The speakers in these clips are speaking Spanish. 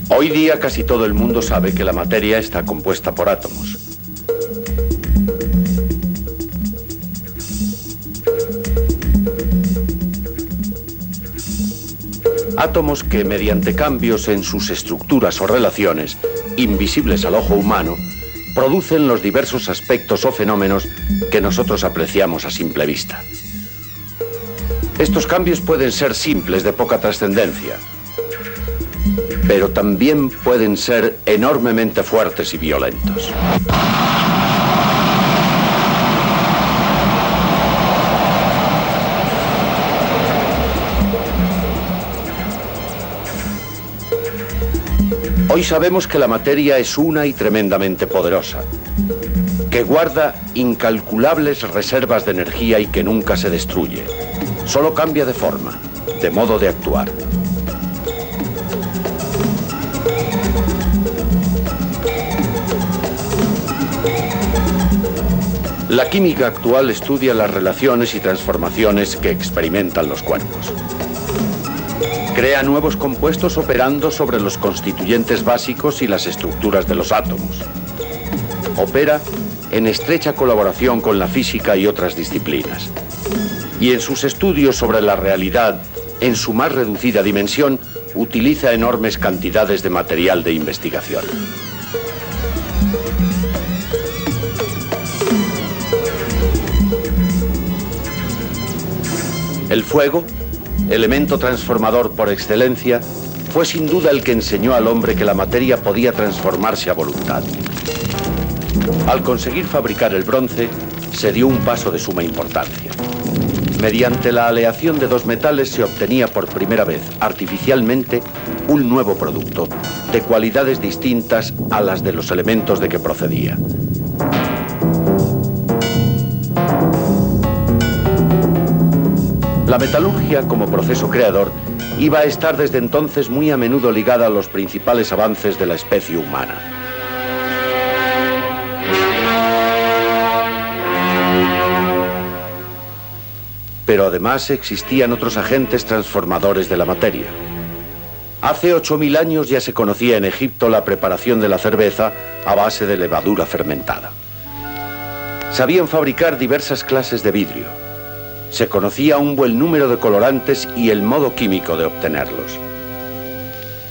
Hoy día casi todo el mundo sabe que la materia está compuesta por átomos. Átomos que, mediante cambios en sus estructuras o relaciones, invisibles al ojo humano, producen los diversos aspectos o fenómenos que nosotros apreciamos a simple vista. Estos cambios pueden ser simples, de poca trascendencia, pero también pueden ser enormemente fuertes y violentos. Hoy sabemos que la materia es una y tremendamente poderosa, que guarda incalculables reservas de energía y que nunca se destruye. Solo cambia de forma, de modo de actuar. La química actual estudia las relaciones y transformaciones que experimentan los cuerpos. Crea nuevos compuestos operando sobre los constituyentes básicos y las estructuras de los átomos. Opera en estrecha colaboración con la física y otras disciplinas. Y en sus estudios sobre la realidad, en su más reducida dimensión, utiliza enormes cantidades de material de investigación. El fuego, elemento transformador por excelencia, fue sin duda el que enseñó al hombre que la materia podía transformarse a voluntad. Al conseguir fabricar el bronce, se dio un paso de suma importancia. Mediante la aleación de dos metales se obtenía por primera vez, artificialmente, un nuevo producto, de cualidades distintas a las de los elementos de que procedía. La metalurgia, como proceso creador, iba a estar desde entonces muy a menudo ligada a los principales avances de la especie humana. Pero además existían otros agentes transformadores de la materia. Hace 8000 años ya se conocía en Egipto la preparación de la cerveza a base de levadura fermentada. Sabían fabricar diversas clases de vidrio. Se conocía un buen número de colorantes y el modo químico de obtenerlos.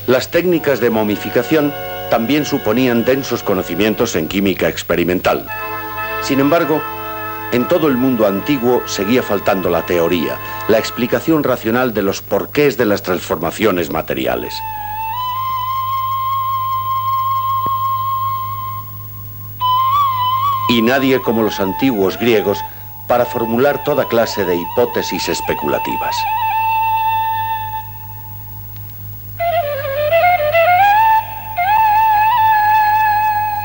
Las técnicas de momificación también suponían densos conocimientos en química experimental. Sin embargo, en todo el mundo antiguo seguía faltando la teoría, la explicación racional de los porqués de las transformaciones materiales. Y nadie como los antiguos griegos para formular toda clase de hipótesis especulativas.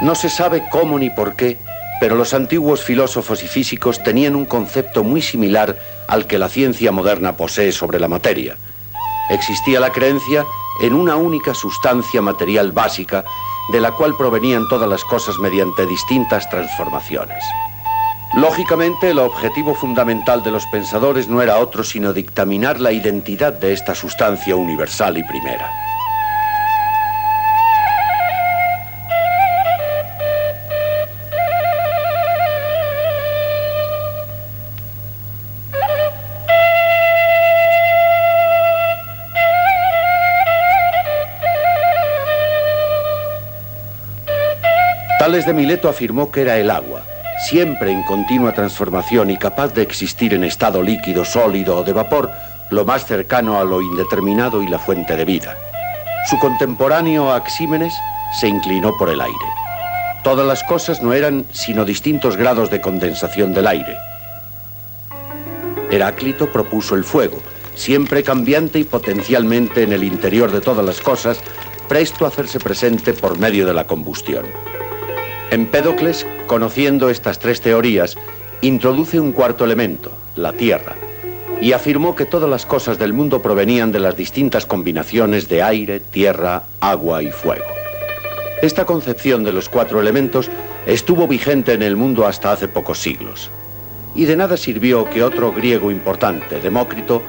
No se sabe cómo ni por qué, pero los antiguos filósofos y físicos tenían un concepto muy similar al que la ciencia moderna posee sobre la materia. Existía la creencia en una única sustancia material básica, de la cual provenían todas las cosas mediante distintas transformaciones. Lógicamente, el objetivo fundamental de los pensadores no era otro sino dictaminar la identidad de esta sustancia universal y primera. Tales de Mileto afirmó que era el agua, siempre en continua transformación y capaz de existir en estado líquido, sólido o de vapor, lo más cercano a lo indeterminado y la fuente de vida. Su contemporáneo Axímenes se inclinó por el aire. Todas las cosas no eran sino distintos grados de condensación del aire. Heráclito propuso el fuego, siempre cambiante y potencialmente en el interior de todas las cosas, presto a hacerse presente por medio de la combustión. Empédocles, conociendo estas tres teorías, introduce un cuarto elemento, la tierra, y afirmó que todas las cosas del mundo provenían de las distintas combinaciones de aire, tierra, agua y fuego. Esta concepción de los cuatro elementos estuvo vigente en el mundo hasta hace pocos siglos. Y de nada sirvió que otro griego importante, Demócrito,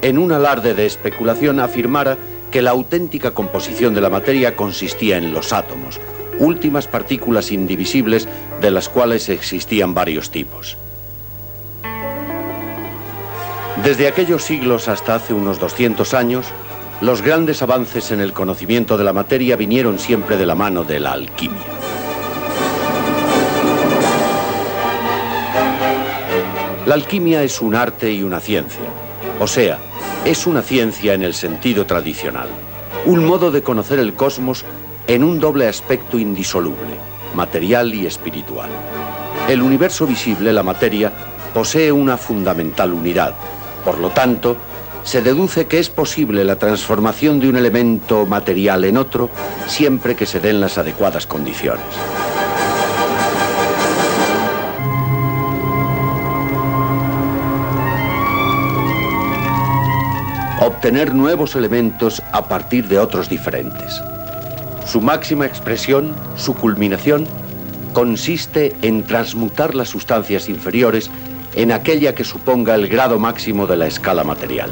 en un alarde de especulación afirmara que la auténtica composición de la materia consistía en los átomos, últimas partículas indivisibles de las cuales existían varios tipos. Desde aquellos siglos hasta hace unos 200 años, los grandes avances en el conocimiento de la materia vinieron siempre de la mano de la alquimia. La alquimia es un arte y una ciencia, o sea, es una ciencia en el sentido tradicional, un modo de conocer el cosmos en un doble aspecto indisoluble, material y espiritual. El universo visible, la materia, posee una fundamental unidad. Por lo tanto, se deduce que es posible la transformación de un elemento material en otro siempre que se den las adecuadas condiciones. Obtener nuevos elementos a partir de otros diferentes. Su máxima expresión, su culminación, consiste en transmutar las sustancias inferiores en aquella que suponga el grado máximo de la escala material.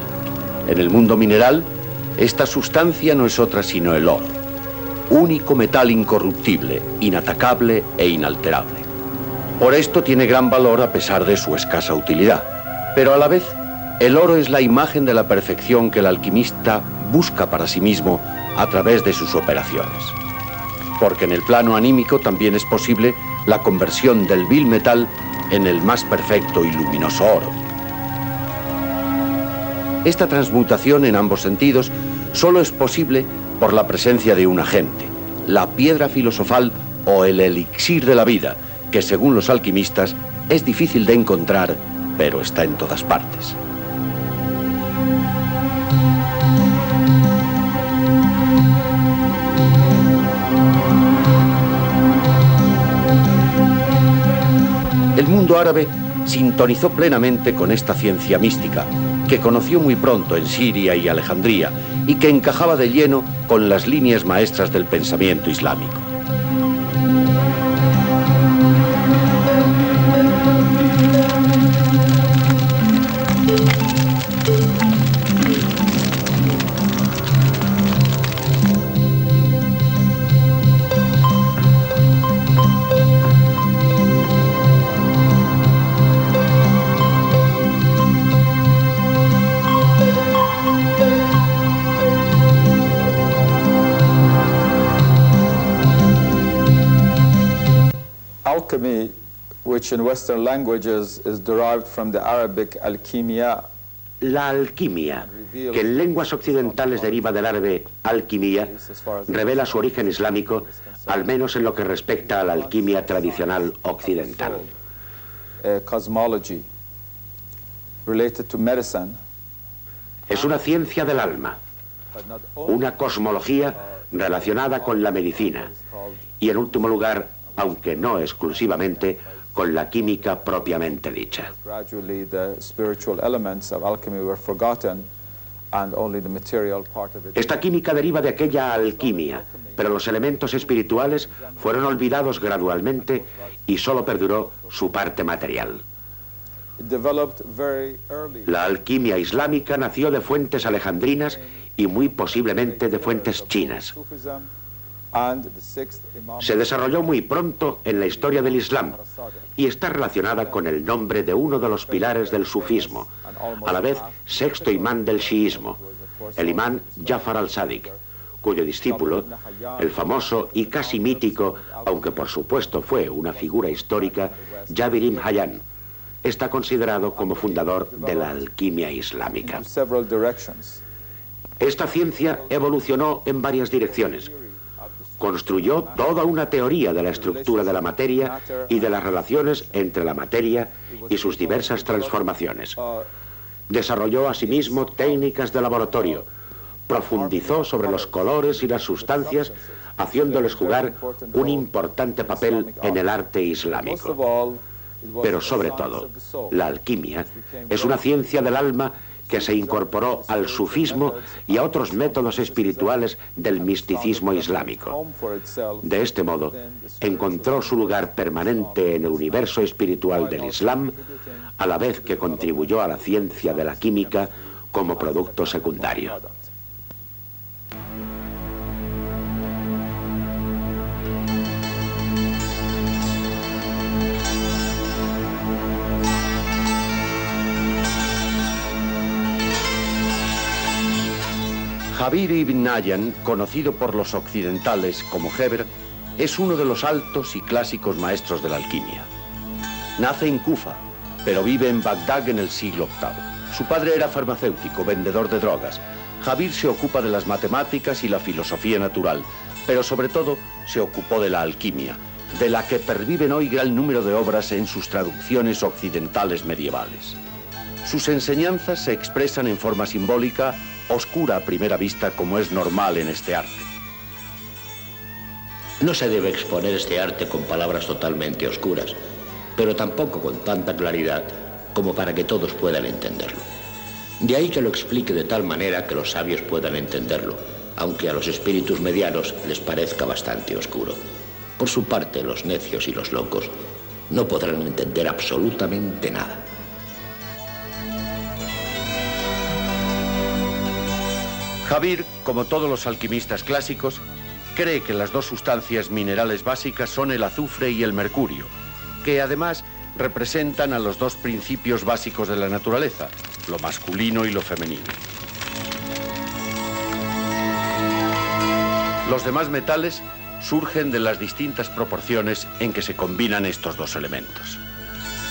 En el mundo mineral, esta sustancia no es otra sino el oro, único metal incorruptible, inatacable e inalterable. Por esto tiene gran valor a pesar de su escasa utilidad, pero a la vez, el oro es la imagen de la perfección que el alquimista busca para sí mismo a través de sus operaciones. Porque en el plano anímico también es posible la conversión del vil metal en el más perfecto y luminoso oro. Esta transmutación en ambos sentidos solo es posible por la presencia de un agente, la piedra filosofal o el elixir de la vida, que según los alquimistas es difícil de encontrar, pero está en todas partes. El mundo árabe sintonizó plenamente con esta ciencia mística, que conoció muy pronto en Siria y Alejandría y que encajaba de lleno con las líneas maestras del pensamiento islámico. Alchemy, which in Western languages is derived from the Arabic alquimia. La alquimia, que en lenguas occidentales deriva del árabe alquimia, revela su origen islámico, al menos en lo que respecta a la alquimia tradicional occidental. Cosmology related to medicine. Es una ciencia del alma, una cosmología relacionada con la medicina y, en último lugar, aunque no exclusivamente, con la química propiamente dicha. Esta química deriva de aquella alquimia, pero los elementos espirituales fueron olvidados gradualmente y solo perduró su parte material. La alquimia islámica nació de fuentes alejandrinas y muy posiblemente de fuentes chinas. Se desarrolló muy pronto en la historia del Islam y está relacionada con el nombre de uno de los pilares del sufismo, a la vez sexto imán del chiismo, el imán Jafar al-Sadiq, cuyo discípulo, el famoso y casi mítico, aunque por supuesto fue una figura histórica, Jabir ibn Hayyan, está considerado como fundador de la alquimia islámica. Esta ciencia evolucionó en varias direcciones. Construyó toda una teoría de la estructura de la materia y de las relaciones entre la materia y sus diversas transformaciones. Desarrolló asimismo técnicas de laboratorio, profundizó sobre los colores y las sustancias, haciéndoles jugar un importante papel en el arte islámico. Pero sobre todo, la alquimia es una ciencia del alma que se incorporó al sufismo y a otros métodos espirituales del misticismo islámico. De este modo, encontró su lugar permanente en el universo espiritual del Islam, a la vez que contribuyó a la ciencia de la química como producto secundario. Jabir ibn Nahyan, conocido por los occidentales como Geber, es uno de los altos y clásicos maestros de la alquimia. Nace en Kufa, pero vive en Bagdad en el siglo VIII. Su padre era farmacéutico, vendedor de drogas. Jabir se ocupa de las matemáticas y la filosofía natural, pero sobre todo se ocupó de la alquimia, de la que perviven hoy gran número de obras en sus traducciones occidentales medievales. Sus enseñanzas se expresan en forma simbólica, oscura a primera vista, como es normal en este arte. No se debe exponer este arte con palabras totalmente oscuras, pero tampoco con tanta claridad como para que todos puedan entenderlo. De ahí que lo explique de tal manera que los sabios puedan entenderlo, aunque a los espíritus medianos les parezca bastante oscuro. Por su parte, los necios y los locos no podrán entender absolutamente nada. Jabir, como todos los alquimistas clásicos, cree que las dos sustancias minerales básicas son el azufre y el mercurio, que además representan a los dos principios básicos de la naturaleza, lo masculino y lo femenino. Los demás metales surgen de las distintas proporciones en que se combinan estos dos elementos.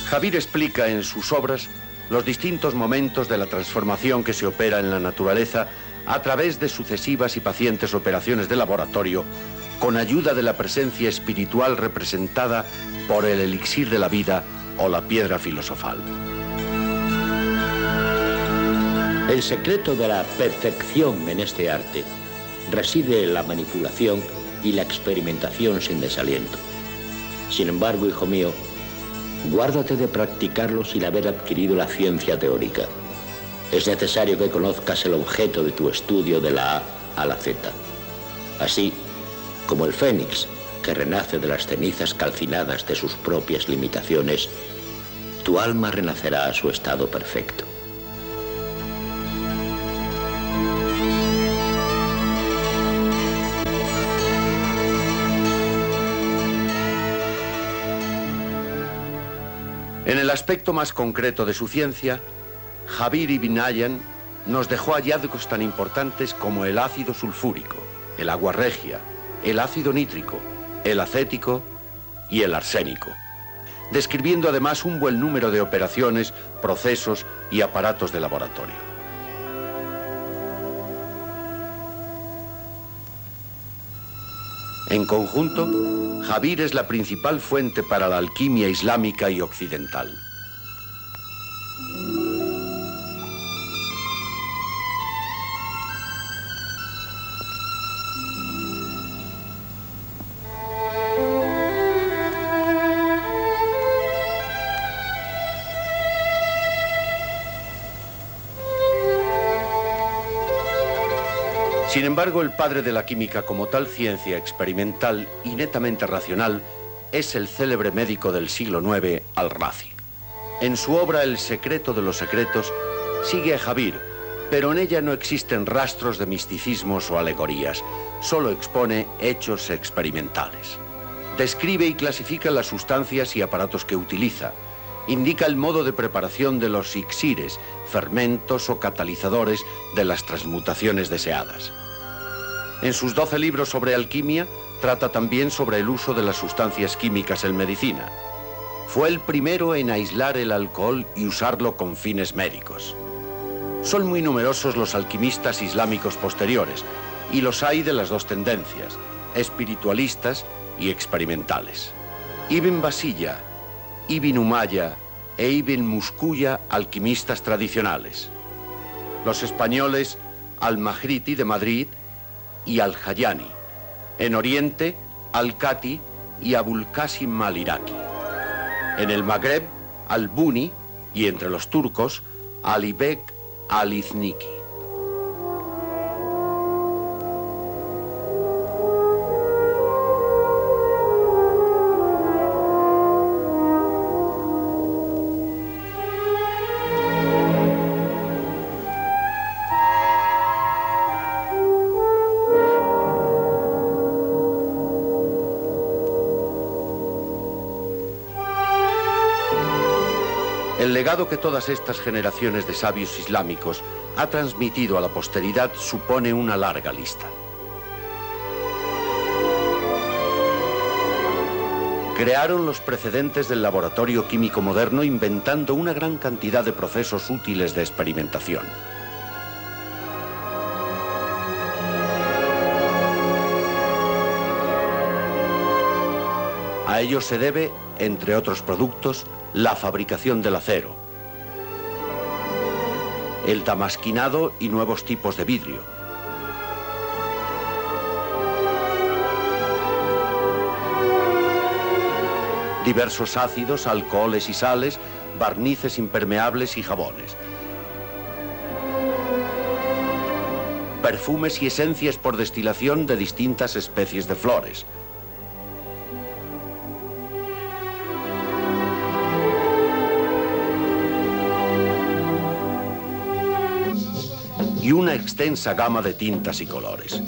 Jabir explica en sus obras los distintos momentos de la transformación que se opera en la naturaleza a través de sucesivas y pacientes operaciones de laboratorio, con ayuda de la presencia espiritual representada por el elixir de la vida o la piedra filosofal. El secreto de la perfección en este arte reside en la manipulación y la experimentación sin desaliento. Sin embargo, hijo mío, guárdate de practicarlo sin haber adquirido la ciencia teórica. Es necesario que conozcas el objeto de tu estudio de la A a la Z. Así como el fénix, que renace de las cenizas calcinadas de sus propias limitaciones, tu alma renacerá a su estado perfecto. En el aspecto más concreto de su ciencia, Jabir ibn Nahyan nos dejó hallazgos tan importantes como el ácido sulfúrico, el agua regia, el ácido nítrico, el acético y el arsénico, describiendo además un buen número de operaciones, procesos y aparatos de laboratorio. En conjunto, Jabir es la principal fuente para la alquimia islámica y occidental. Sin embargo, el padre de la química como tal ciencia experimental y netamente racional es el célebre médico del siglo IX, Al-Razi. En su obra El secreto de los secretos sigue a Jabir, pero en ella no existen rastros de misticismos o alegorías, solo expone hechos experimentales. Describe y clasifica las sustancias y aparatos que utiliza, indica el modo de preparación de los elixires, fermentos o catalizadores de las transmutaciones deseadas. En sus 12 libros sobre alquimia, trata también sobre el uso de las sustancias químicas en medicina. Fue el primero en aislar el alcohol y usarlo con fines médicos. Son muy numerosos los alquimistas islámicos posteriores, y los hay de las dos tendencias, espiritualistas y experimentales. Ibn Basilla, Ibn Umayya e Ibn Muskuya, alquimistas tradicionales. Los españoles Al-Mahriti de Madrid y Al-Hayani. En Oriente, Al-Kati y Abul Qasim al-Iraqi. En el Magreb, Al-Buni, y entre los turcos, Ali-Bek al-Izniki. El legado que todas estas generaciones de sabios islámicos ha transmitido a la posteridad supone una larga lista. Crearon los precedentes del laboratorio químico moderno inventando una gran cantidad de procesos útiles de experimentación. A ello se debe, entre otros productos, la fabricación del acero, el damasquinado y nuevos tipos de vidrio, diversos ácidos, alcoholes y sales, barnices impermeables y jabones, perfumes y esencias por destilación de distintas especies de flores, y una extensa gama de tintas y colores.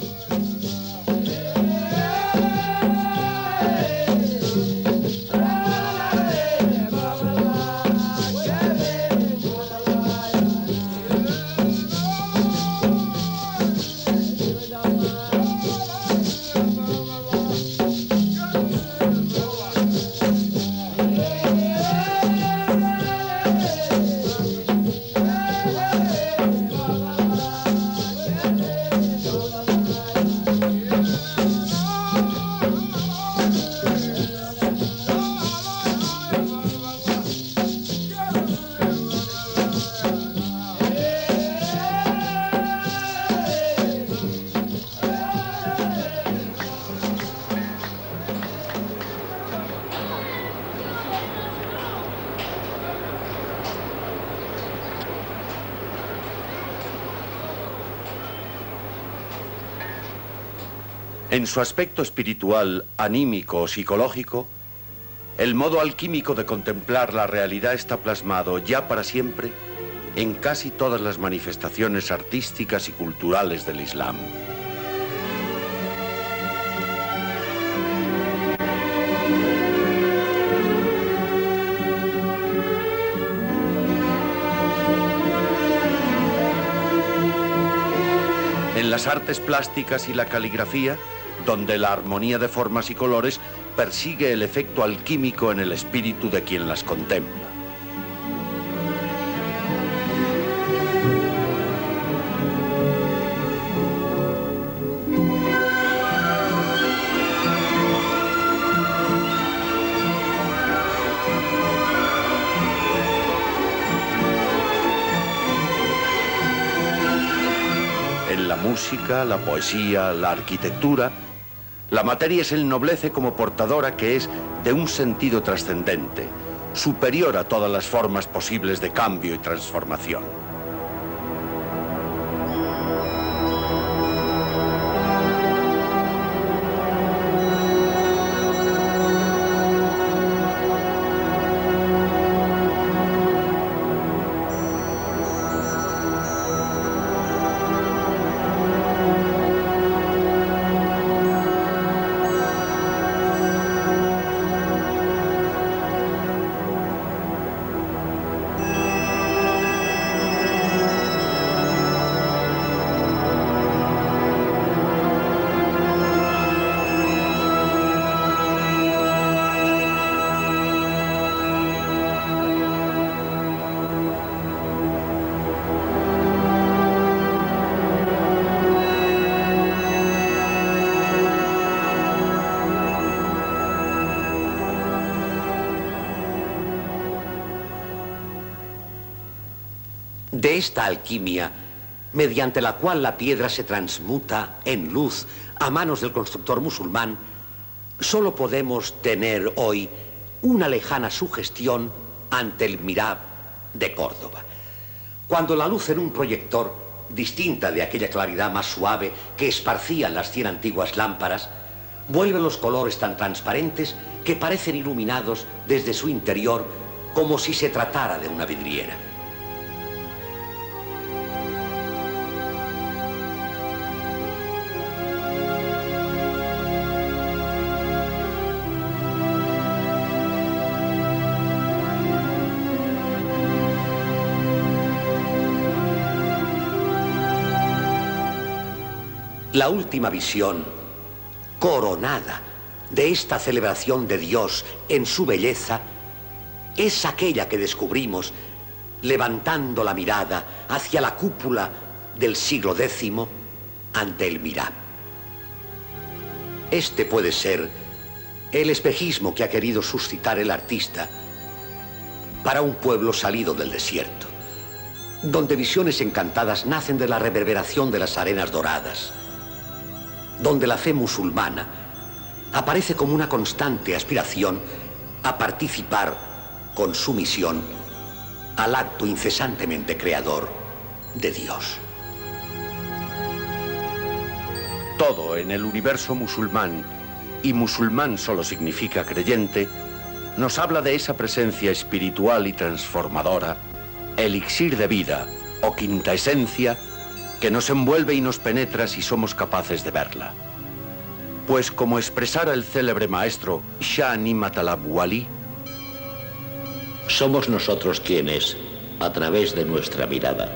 En su aspecto espiritual, anímico o psicológico, el modo alquímico de contemplar la realidad está plasmado ya para siempre en casi todas las manifestaciones artísticas y culturales del Islam. En las artes plásticas y la caligrafía, donde la armonía de formas y colores persigue el efecto alquímico en el espíritu de quien las contempla. En la música, la poesía, la arquitectura, la materia se ennoblece como portadora que es de un sentido trascendente, superior a todas las formas posibles de cambio y transformación. De esta alquimia, mediante la cual la piedra se transmuta en luz a manos del constructor musulmán, solo podemos tener hoy una lejana sugestión ante el Mihrab de Córdoba. Cuando la luz en un proyector, distinta de aquella claridad más suave que esparcían las 100 antiguas lámparas, vuelve los colores tan transparentes que parecen iluminados desde su interior como si se tratara de una vidriera. La última visión coronada de esta celebración de Dios en su belleza es aquella que descubrimos levantando la mirada hacia la cúpula del siglo X ante el Mihrab. Este puede ser el espejismo que ha querido suscitar el artista para un pueblo salido del desierto, donde visiones encantadas nacen de la reverberación de las arenas doradas, donde la fe musulmana aparece como una constante aspiración a participar con su misión al acto incesantemente creador de Dios. Todo en el universo musulmán, y musulmán solo significa creyente, nos habla de esa presencia espiritual y transformadora, elixir de vida o quinta esencia, que nos envuelve y nos penetra si somos capaces de verla. Pues como expresara el célebre maestro Shah Ni'mat al-Abwali, somos nosotros quienes, a través de nuestra mirada,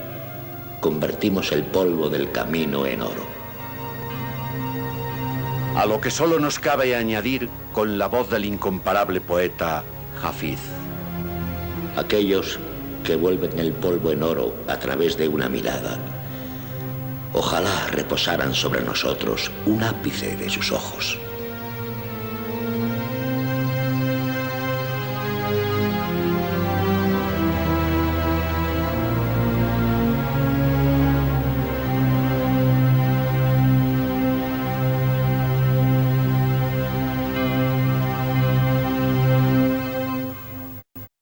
convertimos el polvo del camino en oro. A lo que solo nos cabe añadir con la voz del incomparable poeta Hafiz: aquellos que vuelven el polvo en oro a través de una mirada, ojalá reposaran sobre nosotros un ápice de sus ojos.